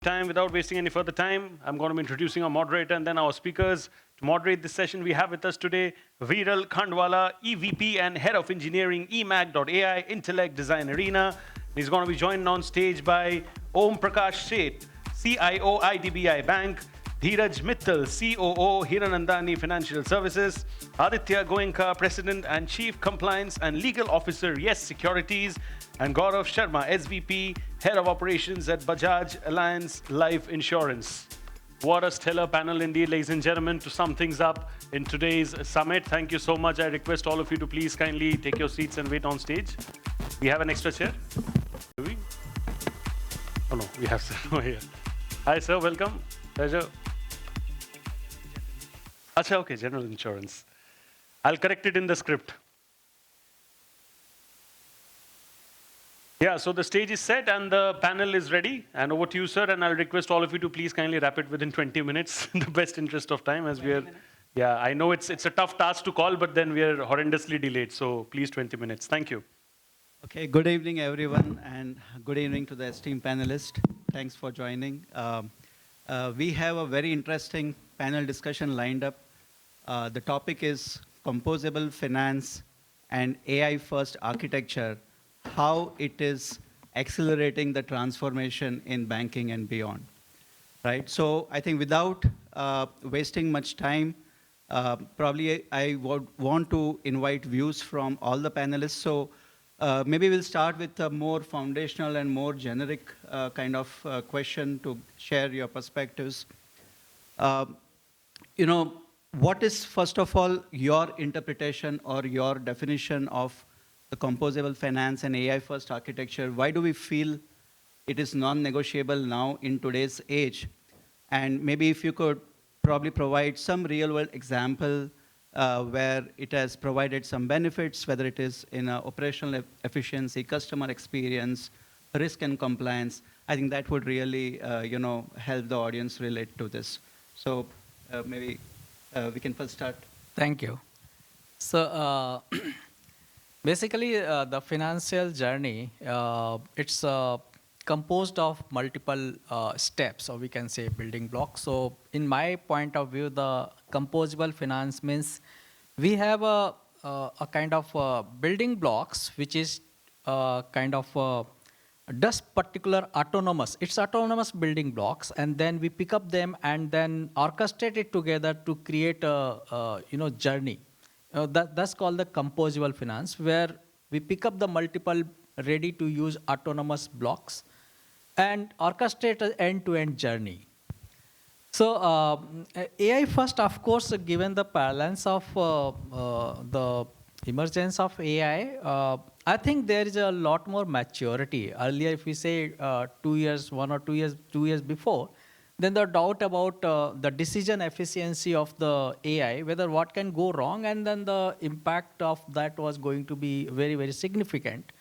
Time without wasting any further time, I'm going to be introducing our moderator and then our speakers. To moderate this session, we have with us today Viral Khandwala, EVP and Head of Engineering, eMag.ai, Intellect Design Arena. He's going to be joined on stage by Om Prakash Sheth, CIO, IDBI Bank, Dheeraj Mittal, COO, Hiranandani Financial Services, Aditya Goenka, President and Chief Compliance and Legal Officer, Yes Securities, and Gaurav Sharma, SVP, Head of Operations at Bajaj Alliance Life Insurance. What a stellar panel indeed, ladies and gentlemen, to sum things up in today's summit. Thank you so much. I request all of you to please kindly take your seats and wait on stage. We have an extra chair? Do we? Oh no, we have sir over here. Hi sir, welcome. Pleasure. Acha, okay, general insurance. I'll correct it in the script. Yeah, so the stage is set and the panel is ready. And over to you, sir. And I'll request all of you to please kindly wrap it within 20 minutes in the best interest of time as we are. Yeah, I know it's a tough task to call, but then we are horrendously delayed. So please 20 minutes. Thank you. Okay, good evening, everyone, and good evening to the esteemed panelists. Thanks for joining. We have a very interesting panel discussion lined up. The topic is Composable Finance and AI-first architecture, how it is accelerating the transformation in banking and beyond, right? So I think without wasting much time, probably I would want to invite views from all the panelists. So maybe we'll start with a more foundational and more generic kind of question to share your perspectives. What is, first of all, your interpretation or your definition of the composable finance and AI-first architecture? Why do we feel it is non-negotiable now in today's age? And maybe if you could probably provide some real-world example where it has provided some benefits, whether it is in operational efficiency, customer experience, risk and compliance. I think that would really, help the audience relate to this. So maybe we can first start. Thank you. So basically, the financial journey, it's composed of multiple steps, or we can say building blocks. So in my point of view, the composable finance means we have a kind of building blocks, which is kind of does particular autonomous. It's autonomous building blocks, and then we pick up them and then orchestrate it together to create a journey. That's called the composable finance, where we pick up the multiple ready-to-use autonomous blocks and orchestrate an end-to-end journey. So AI first, of course, given the balance of the emergence of AI, I think there is a lot more maturity. Earlier, if we say 2 years, 1 or 2 years, 2 years before, then the doubt about the decision efficiency of the AI, whether what can go wrong, and then the impact of that was going to be very, very significant.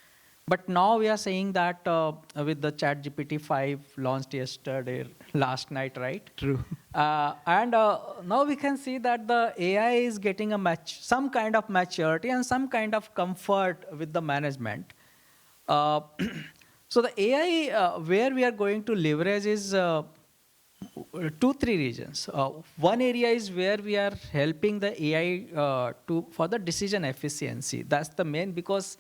But now we are saying that with the ChatGPT 5 launched yesterday, last night, right? True. And now we can see that the AI is getting some kind of maturity and some kind of comfort with the management. So the AI, where we are going to leverage is 2-3 regions. One area is where we are helping the AI for the decision efficiency. That's the main, because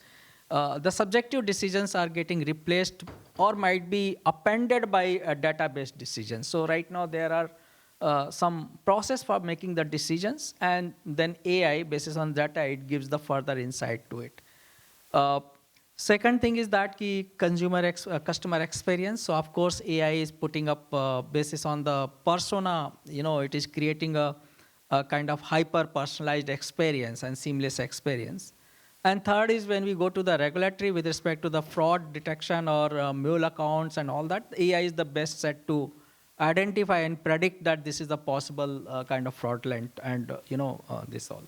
the subjective decisions are getting replaced or might be appended by a database decision. So right now there are some process for making the decisions, and then AI, basis on that, it gives the further insight to it. Second thing is that customer experience. So of course AI is putting up basis on the persona. It is creating a kind of hyper personalized experience and seamless experience. And third is when we go to the regulatory with respect to the fraud detection or mule accounts and all that, AI is the best set to identify and predict that this is the possible kind of fraudulent and this all.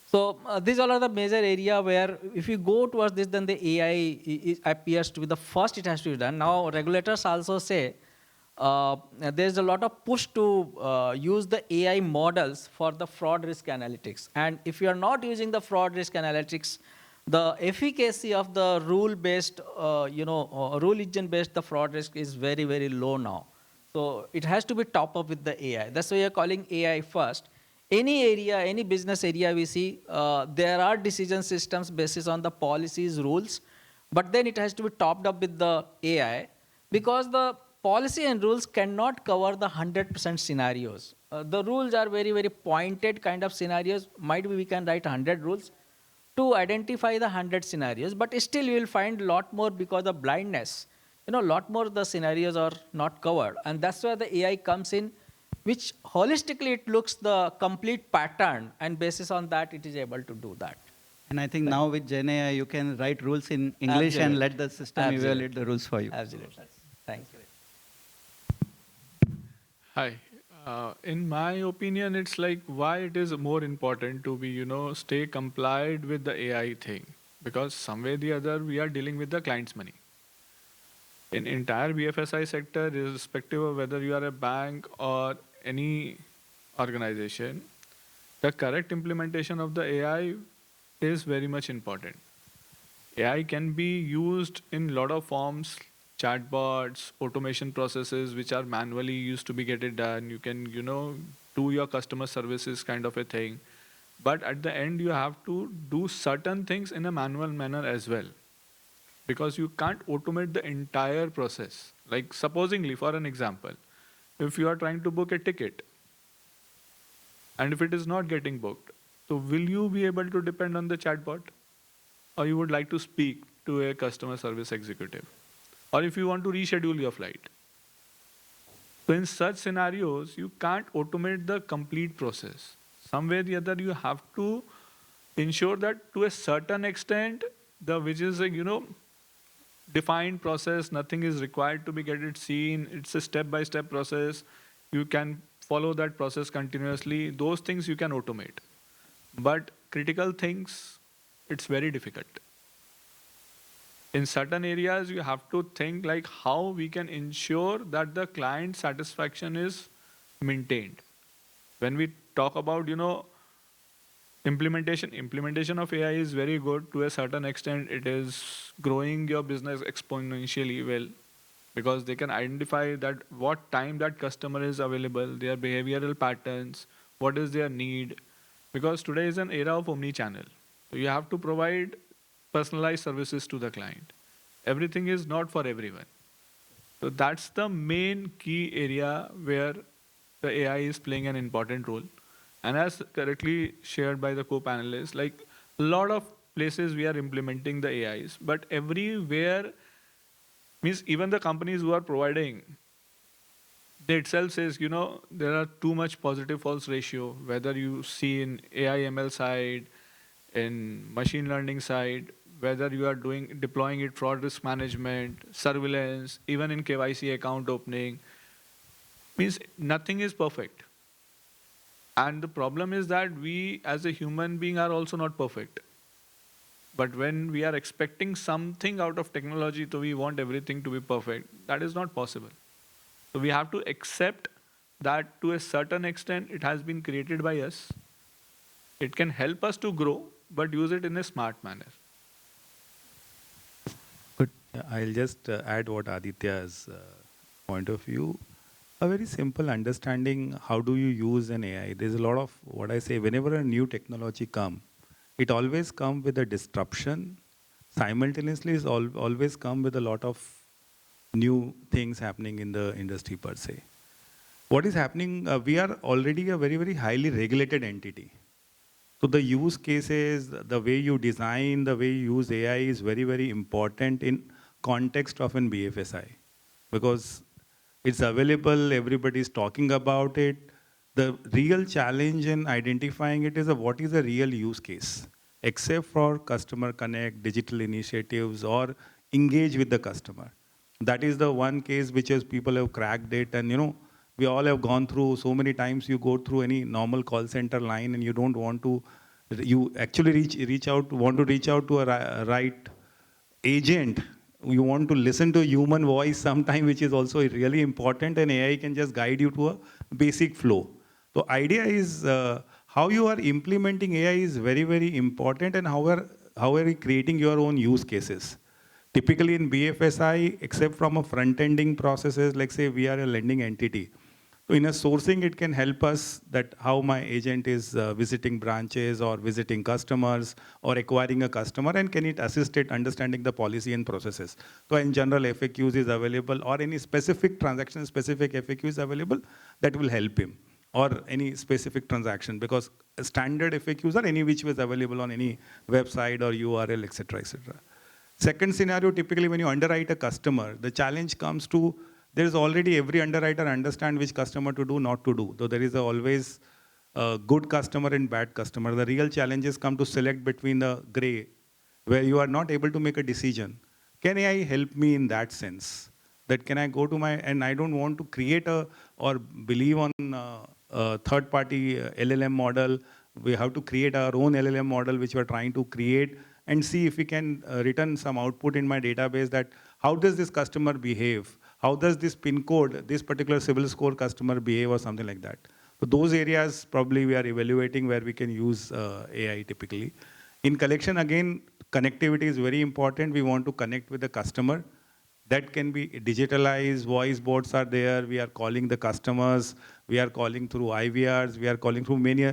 So these all are the major area where if you go towards this, then the AI appears to be the first it has to be done. Now regulators also say there's a lot of push to use the AI models for the fraud risk analytics. And if you are not using the fraud risk analytics, the efficacy of the rule-based, rule engine-based, the fraud risk is very, very low now. So it has to be top up with the AI. That's why we are calling AI first. Any area, any business area we see, there are decision systems basis on the policies, rules, but then it has to be topped up with the AI because the policy and rules cannot cover the 100% scenarios. The rules are very, very pointed kind of scenarios. Might be we can write 100 rules to identify the 100 scenarios, but still you will find a lot more because of blindness. A lot more the scenarios are not covered. And that's where the AI comes in, which holistically it looks the complete pattern, and basis on that, it is able to do that. And I think now with Gen AI, you can write rules in English and let the system evaluate the rules for you. Absolutely. Thank you. Hi. In my opinion, it's like why it is more important to be, stay complied with the AI thing. Because some way or the other, we are dealing with the client's money. In entire BFSI sector, irrespective of whether you are a bank or any organization, the correct implementation of the AI is very much important. AI can be used in a lot of forms, chatbots, automation processes which are manually used to be get it done. You can, do your customer services kind of a thing. But at the end, you have to do certain things in a manual manner as well. Because you can't automate the entire process. Like supposingly, for an example, if you are trying to book a ticket, and if it is not getting booked, so will you be able to depend on the chatbot? Or you would like to speak to a customer service executive? Or if you want to reschedule your flight. So in such scenarios, you can't automate the complete process. Somewhere or the other, you have to ensure that to a certain extent, which is a, defined process, nothing is required to be get it seen. It's a step-by-step process. You can follow that process continuously. Those things you can automate. But critical things, it's very difficult. In certain areas, you have to think like how we can ensure that the client satisfaction is maintained. When we talk about, implementation of AI is very good to a certain extent. It is growing your business exponentially well because they can identify that what time that customer is available, their behavioral patterns, what is their need. Because today is an era of omni-channel. So you have to provide personalized services to the client. Everything is not for everyone. So that's the main key area where the AI is playing an important role. And as correctly shared by the co-panelists, like a lot of places we are implementing the AIs, but everywhere means even the companies who are providing, they itself says, there are too much positive false ratio, whether you see in AI ML side, in machine learning side, whether you are deploying it fraud risk management, surveillance, even in KYC account opening, means nothing is perfect. And the problem is that we as a human being are also not perfect. But when we are expecting something out of technology, so we want everything to be perfect, that is not possible. So we have to accept that to a certain extent it has been created by us. It can help us to grow, but use it in a smart manner. Good. I'll just add what Aditya's point of view. A very simple understanding, how do you use an AI? There's a lot of, what I say, whenever a new technology comes, it always comes with a disruption. Simultaneously, it's always come with a lot of new things happening in the industry per se. What is happening, we are already a very, very highly regulated entity. So the use cases, the way you design, the way you use AI is very, very important in context of an BFSI. Because it's available, everybody is talking about it. The real challenge in identifying it is what is the real use case, except for customer connect, digital initiatives, or engage with the customer. That is the one case which is people have cracked it, and we all have gone through so many times. You go through any normal call center line, and you don't want to. You actually want to reach out to a right agent. You want to listen to human voice sometime, which is also really important, and AI can just guide you to a basic flow. So idea is how you are implementing AI is very, very important, and how are you creating your own use cases. Typically in BFSI, except from a front-ending processes, like say we are a lending entity. So in a sourcing, it can help us that how my agent is visiting branches or visiting customers or acquiring a customer, and can it assist it understanding the policy and processes. So in general, FAQs is available, or any specific transaction specific FAQ is available that will help him, or any specific transaction, because standard FAQs are any which was available on any website or URL, etc., etc. Second scenario, typically when you underwrite a customer, the challenge comes to, there is already every underwriter understand which customer to do, not to do. Though there is always a good customer and bad customer. The real challenges come to select between the gray, where you are not able to make a decision. Can AI help me in that sense? That can I go to my, and I don't want to create a, or believe on a third party LLM model. We have to create our own LLM model, which we are trying to create, and see if we can return some output in my database that how does this customer behave? How does this PIN code, this particular civil score customer behave, or something like that? So those areas probably we are evaluating where we can use AI typically. In collection, again, connectivity is very important. We want to connect with the customer. That can be digitalized, voice bots are there, we are calling the customers, we are calling through IVRs, we are calling through many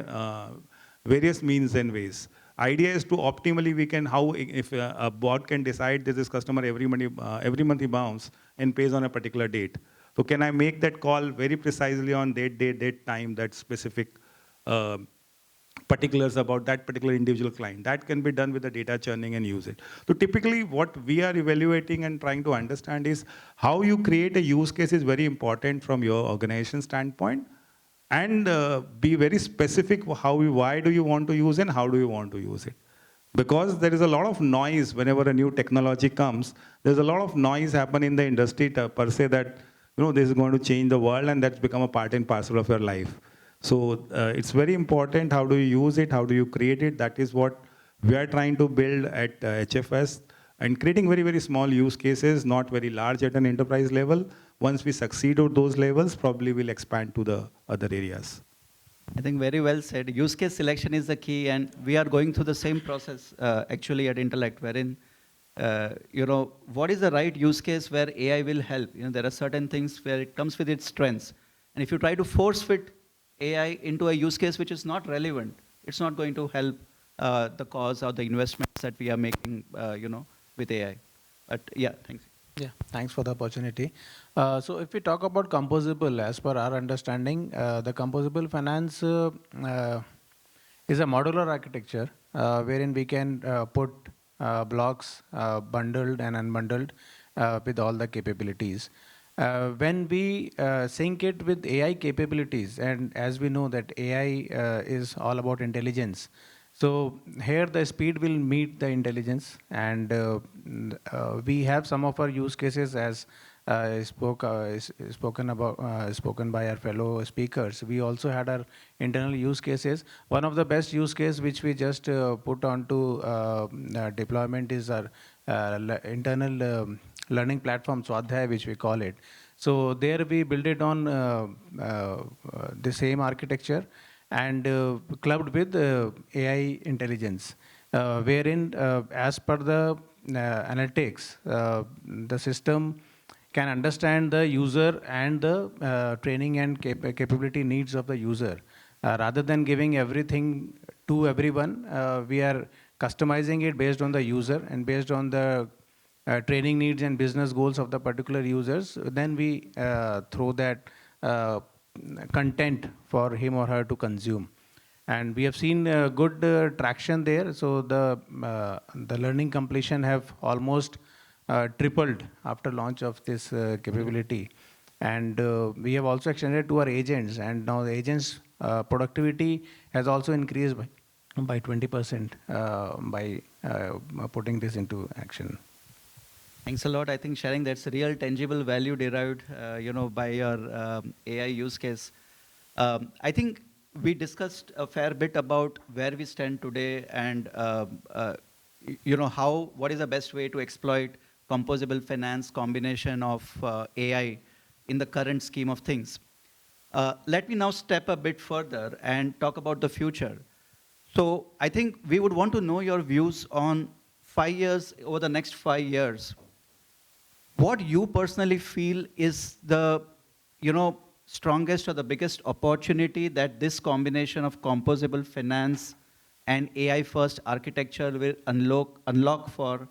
various means and ways. Idea is to optimally we can, how if a bot can decide that this customer every month he bounce and pays on a particular date. So can I make that call very precisely on that time, that specific particulars about that particular individual client. That can be done with the data churning and use it. So typically what we are evaluating and trying to understand is how you create a use case is very important from your organization standpoint, and be very specific why do you want to use and how do you want to use it. Because there is a lot of noise whenever a new technology comes. There's a lot of noise happen in the industry per se that this is going to change the world, and that's become a part and parcel of your life. So it's very important how do you use it, how do you create it. That is what we are trying to build at HFS, and creating very, very small use cases, not very large at an enterprise level. Once we succeed at those levels, probably we'll expand to the other areas. I think very well said. Use case selection is the key, and we are going through the same process actually at Intellect, wherein what is the right use case where AI will help. There are certain things where it comes with its strengths, and if you try to force fit AI into a use case which is not relevant, it's not going to help the cause or the investments that we are making, with AI. But yeah, thanks. Yeah, thanks for the opportunity. So if we talk about composable, as per our understanding, the composable finance is a modular architecture wherein we can put blocks bundled and unbundled with all the capabilities. When we sync it with AI capabilities, and as we know that AI is all about intelligence, so here the speed will meet the intelligence, and we have some of our use cases as spoken by our fellow speakers. We also had our internal use cases. One of the best use case which we just put onto deployment is our internal learning platform, Swadhyay, which we call it. So there we build it on the same architecture and clubbed with AI intelligence, wherein as per the analytics, the system can understand the user and the training and capability needs of the user. Rather than giving everything to everyone, we are customizing it based on the user and based on the training needs and business goals of the particular users. Then we throw that content for him or her to consume. And we have seen good traction there. So the learning completion have almost tripled after launch of this capability. And we have also extended to our agents, and now the agents' productivity has also increased by 20% by putting this into action. Thanks a lot. I think sharing that's real tangible value derived, by your AI use case. I think we discussed a fair bit about where we stand today and, what is the best way to exploit composable finance combination of AI in the current scheme of things. Let me now step a bit further and talk about the future. So I think we would want to know your views on 5 years, over the next 5 years. what you personally feel is the, strongest or the biggest opportunity that this combination of composable finance and AI first architecture will unlock for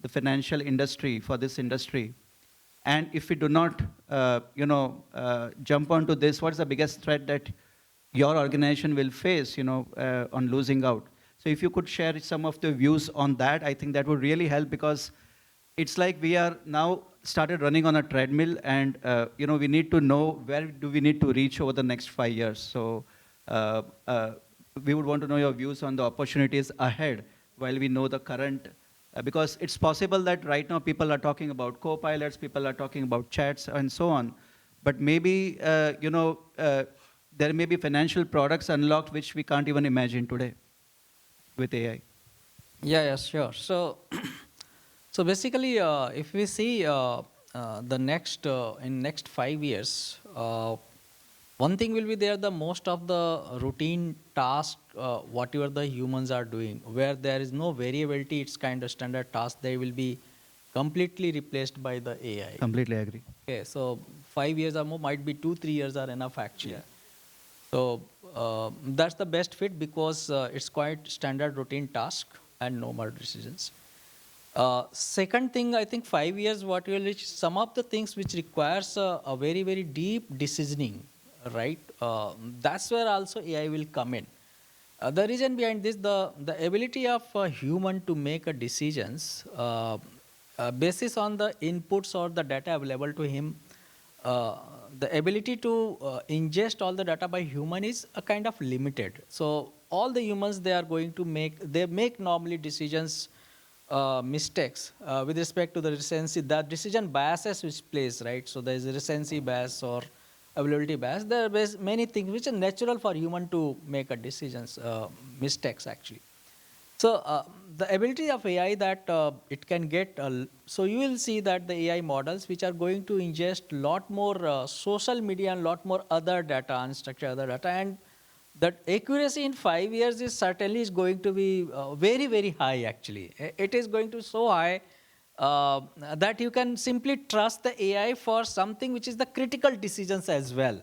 the financial industry, for this industry? And if we do not, jump onto this, what's the biggest threat that your organization will face, on losing out? So if you could share some of the views on that, I think that would really help, because it's like we are now started running on a treadmill, and we need to know where do we need to reach over the next 5 years. So uh, uh, we would want to know your views on the opportunities ahead, while we know the current, because it's possible that right now people are talking about co-pilots, people are talking about chats and so on, but maybe there may be financial products unlocked which we can't even imagine today with AI. Yeah, sure. So, so basically, if we see the next in next 5 years, one thing will be there: the most of the routine task, whatever the humans are doing, where there is no variability, it's kind of standard task. They will be completely replaced by the AI. Completely agree. Okay, so 5 years or more, might be 2-3 years are enough actually. So that's the best fit, because it's quite standard routine task and no more decisions. Second thing, I think 5 years, what will reach some of the things which requires a very, very deep decisioning, right? That's where also AI will come in. The reason behind this, the ability of a human to make a decisions basis on the inputs or the data available to him, the ability to ingest all the data by human is a kind of limited. So all the humans, they are going to make normally decisions mistakes with respect to the recency, the decision biases which plays, right? So there is a recency bias or availability bias. There are many things which are natural for human to make a decisions, mistakes actually. So the ability of AI that it can get, so you will see that the AI models which are going to ingest lot more social media and lot more other data, unstructured other data, and that accuracy in 5 years is certainly is going to be very, very high actually. It is going to so high that you can simply trust the AI for something which is the critical decisions as well.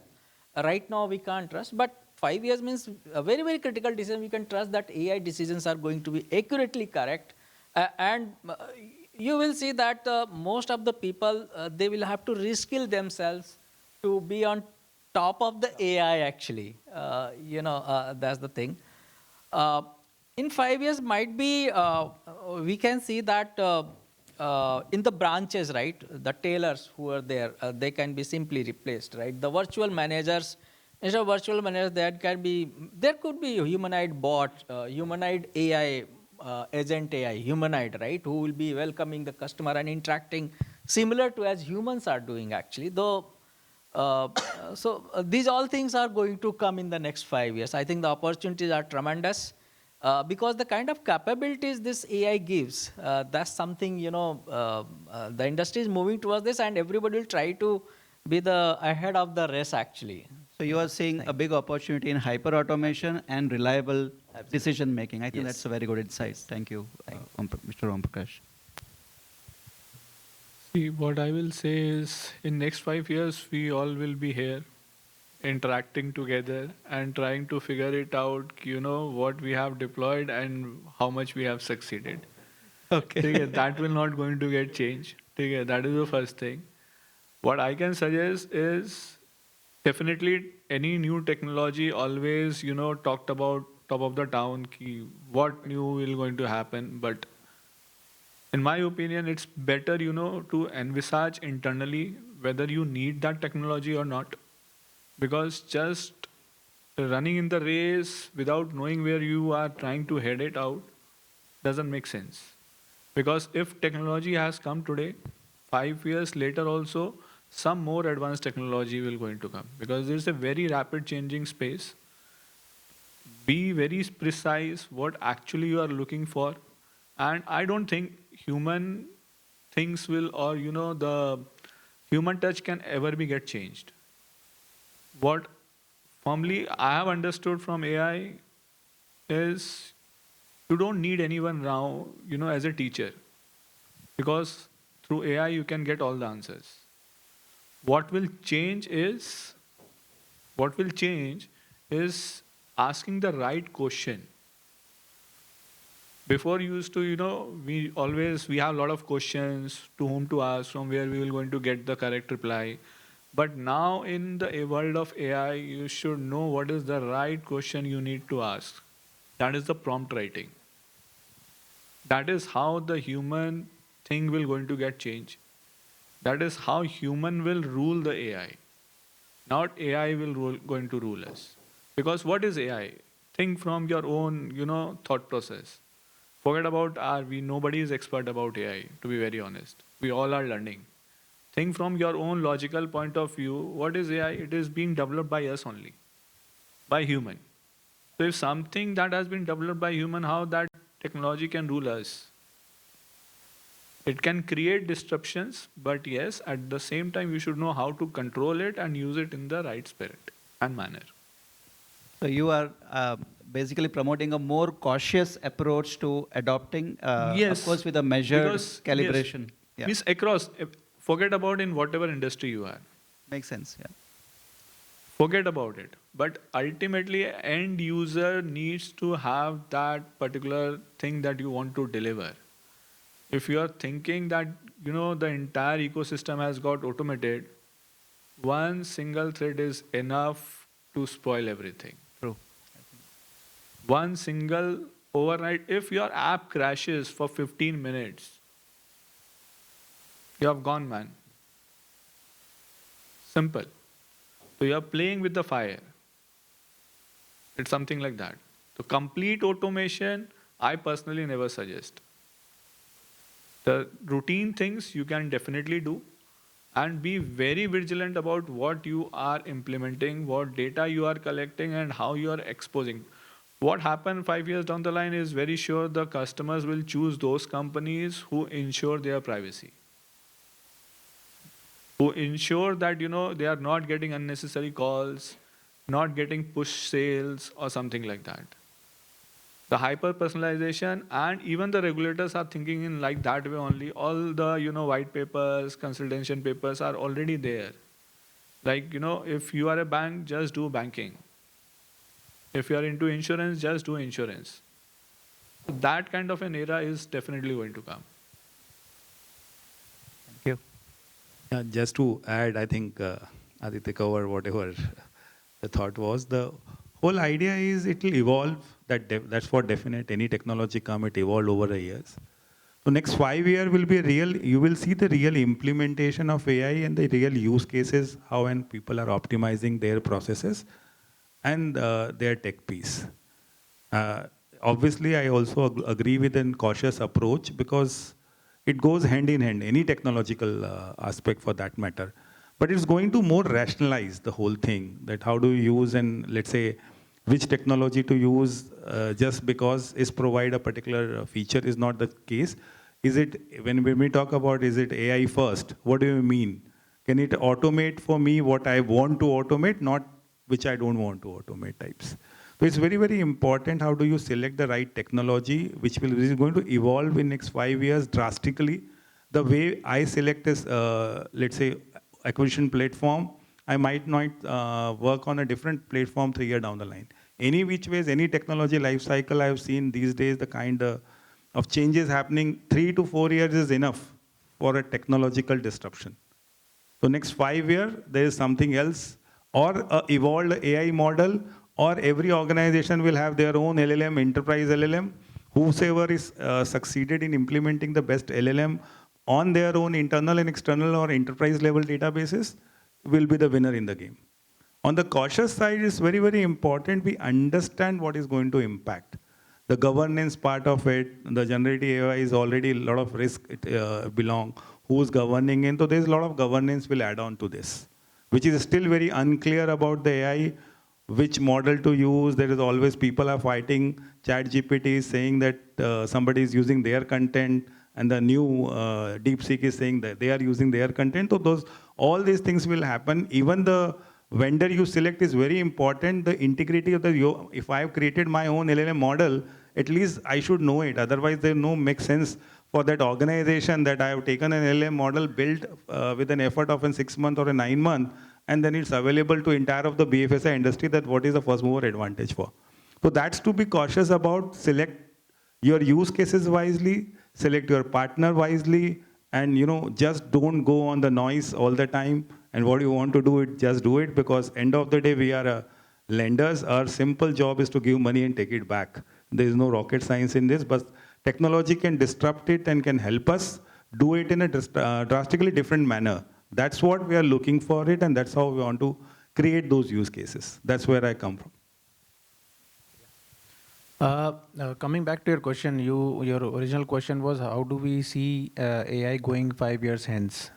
Right now we can't trust, but 5 years means a very, very critical decision. We can trust that AI decisions are going to be accurately correct. And you will see that most of the people, they will have to reskill themselves to be on top of the AI actually. That's the thing. Uh, in 5 years, might be we can see that in the branches, right, the tailors who are there, they can be simply replaced, right? The virtual managers, instead of virtual managers, there could be humanoid bot, humanoid AI, agent AI, humanoid, right, who will be welcoming the customer and interacting similar to as humans are doing actually. Though these all things are going to come in the next 5 years. I think the opportunities are tremendous because the kind of capabilities this AI gives, that's something, the industry is moving towards this, and everybody will try to be the ahead of the race actually. So you are seeing a big opportunity in hyper automation and reliable decision making. I think Yes. that's a very good insight. Thank you, Mr. Om Prakash. See, what I will say is in next 5 years, we all will be here interacting together and trying to figure it out, what we have deployed and how much we have succeeded. Okay. That will not going to get changed. Okay, that is the first thing. What I can suggest is definitely any new technology always, talked about top of the town, ki what new will going to happen. But in my opinion, it's better, to envisage internally whether you need that technology or not. Because just running in the race without knowing where you are trying to head it out doesn't make sense. Because if technology has come today, 5 years later also, some more advanced technology will going to come. Because there's a very rapid changing space. Be very precise what actually you are looking for. And I don't think human things will, or the human touch can ever be get changed. What firmly I have understood from AI is you don't need anyone now, as a teacher, because through AI, you can get all the answers. What will change is, what will change is asking the right question. Before used to, we have a lot of questions to whom to ask, from where we will going to get the correct reply. But now in the world of AI, you should know what is the right question you need to ask. That is the prompt writing. That is how the human thing will going to get changed. That is how human will rule the AI. Not AI will going to rule us. Because what is AI? Think from your own, thought process. Forget about nobody is expert about AI, to be very honest. We all are learning. Think from your own logical point of view. What is AI? It is being developed by us only, by human. So if something that has been developed by human, how that technology can rule us? It can create disruptions, but yes, at the same time, you should know how to control it and use it in the right spirit and manner. So you are basically promoting a more cautious approach to adopting, Yes, of course, with a measured because calibration. yes, Yeah, means across. Forget about in whatever industry you are. makes sense. Yeah. Forget about it. But ultimately, end user needs to have that particular thing that you want to deliver. If you are thinking that the entire ecosystem has got automated, one single thread is enough to spoil everything. True. One single overnight, if your app crashes for 15 minutes, you have gone, man. Simple. So you are playing with the fire. It's something like that. So complete automation, I personally never suggest. The routine things you can definitely do, and be very vigilant about what you are implementing, what data you are collecting, and how you are exposing. What happens 5 years down the line is very sure the customers will choose those companies who ensure their privacy, who ensure that they are not getting unnecessary calls, not getting push sales or something like that. The hyper personalization, and even the regulators are thinking in like that way only. All the white papers, consultation papers are already there. Like if you are a bank, just do banking. If you are into insurance, just do insurance. That kind of an era is definitely going to come. Thank you. Yeah, just to add, I think Aditya covered whatever the thought was. The whole idea is it will evolve. That's for definite. Any technology come, it evolved over the years. So next 5 years will be real. You will see the real implementation of AI and the real use cases, how and people are optimizing their processes and their tech piece. Obviously, I also agree with a cautious approach because it goes hand in hand, any technological aspect for that matter. But it's going to more rationalize the whole thing, that how do you use, and let's say which technology to use just because is provide a particular feature is not the case. Is it, when we talk about is it AI first, what do you mean? Can it automate for me what I want to automate, not which I don't want to automate types? So it's very, very important how do you select the right technology, which is going to evolve in next 5 years drastically. The way I select this, let's say, acquisition platform, I might not work on a different platform 3 years down the line. Any which ways, any technology life cycle I've seen these days, the kind of changes happening, 3 to 4 years is enough for a technological disruption. So next 5 years, there is something else, or a evolved AI model, or every organization will have their own LLM, enterprise LLM. Whosoever is succeeded in implementing the best LLM on their own internal and external or enterprise level databases will be the winner in the game. On the cautious side, it's very, very important we understand what is going to impact. The governance part of it, the generative AI is already a lot of risk belong. Who's governing it? So there's a lot of governance will add on to this, which is still very unclear about the AI, which model to use. There is always people are fighting. ChatGPT is saying that somebody is using their content, and the new DeepSeek is saying that they are using their content. So all these things will happen. Even the vendor you select is very important. The integrity of if I have created my own LLM model, at least I should know it. Otherwise, there no make sense for that organization that I have taken an LM model built with an effort of in 6 months or a 9 month, and then it's available to entire of the BFSI industry, that what is the first mover advantage for. So that's to be cautious about. Select your use cases wisely, select your partner wisely, and just don't go on the noise all the time. And what you want to do it, just do it, because end of the day we are lenders. Our simple job is to give money and take it back. There is no rocket science in this, but technology can disrupt it and can help us do it in a drastically different manner. That's what we are looking for it, and that's how we want to create those use cases. That's where I come from. Coming back to your question, your original question was how do we see AI going 5 years hence?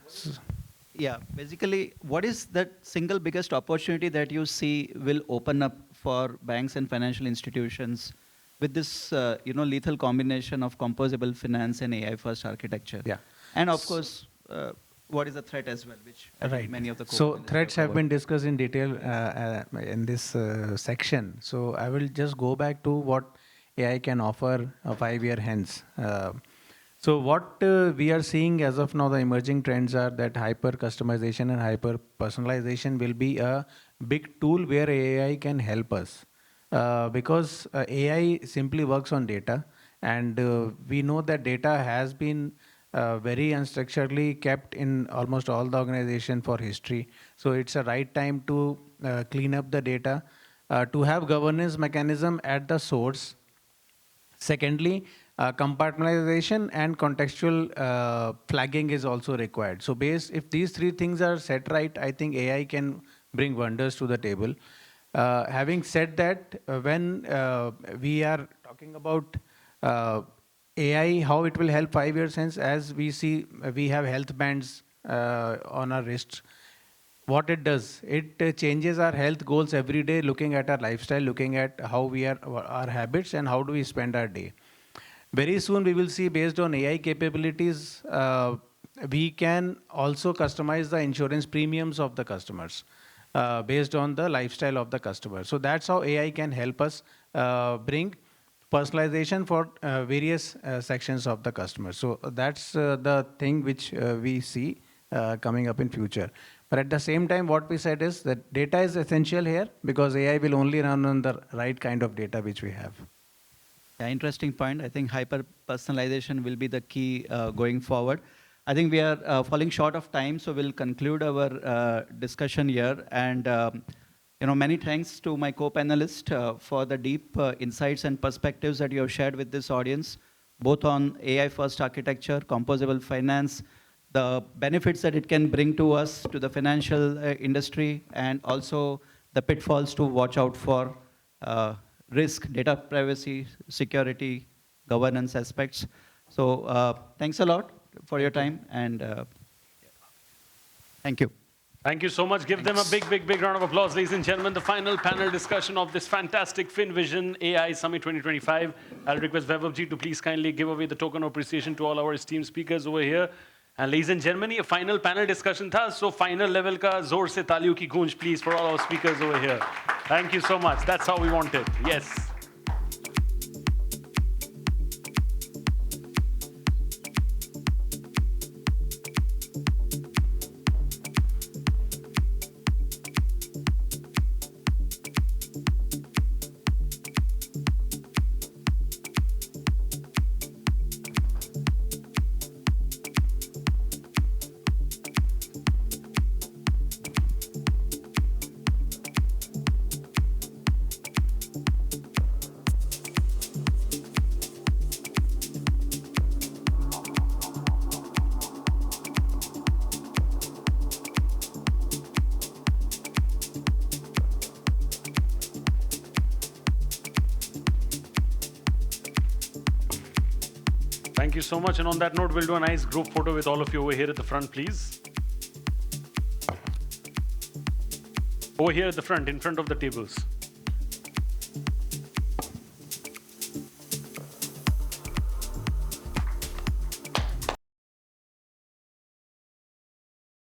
Yeah, basically, what is that single biggest opportunity that you see will open up for banks and financial institutions with this, lethal combination of composable finance and AI-first architecture? Yeah. And of course, what is the threat as well, which Right. many of the So threats have covered. been discussed in detail in this section. So I will just go back to what AI can offer 5 year hence. So what we are seeing as of now, the emerging trends are that hyper customization and hyper personalization will be a big tool where AI can help us. Because AI simply works on data, and we know that data has been very unstructuredly kept in almost all the organization for history. So it's a right time to clean up the data, to have governance mechanism at the source. Secondly, compartmentalization and contextual flagging is also required. So if these three things are set right, I think AI can bring wonders to the table. Having said that, when we are talking about AI, how it will help 5 years hence, as we see, we have health bands on our wrists. What it does, it changes our health goals every day, looking at our lifestyle, looking at how we are, our habits, and how do we spend our day. Very soon we will see, based on AI capabilities, we can also customize the insurance premiums of the customers based on the lifestyle of the customer. So that's how AI can help us bring personalization for various sections of the customer. So that's the thing which we see coming up in future. But at the same time, what we said is that data is essential here, because AI will only run on the right kind of data which we have. Yeah, interesting point. I think hyper-personalization will be the key going forward. I think we are falling short of time, so we'll conclude our discussion here. And many thanks to my co-panelists for the deep insights and perspectives that you have shared with this audience, both on AI-first architecture, composable finance, the benefits that it can bring to us, to the financial industry, and also the pitfalls to watch out for, risk, data privacy, security, governance aspects. So thanks a lot for your time, and thank you. Thank you so much. Give them a big, big, big round of applause, ladies and gentlemen. The final panel discussion of this fantastic FinVision AI Summit 2025. I'll request Vaibhavji to please kindly give away the token of appreciation to all our esteemed speakers over here. And ladies and gentlemen, ये final panel discussion था, so final level का जोर से तालियों की गूंज please for all our speakers over here. Thank you so much. That's how we want it. Yes. Thank you so much. And on that note, we'll do a nice group photo with all of you over here at the front, please. Over here at the front, in front of the tables.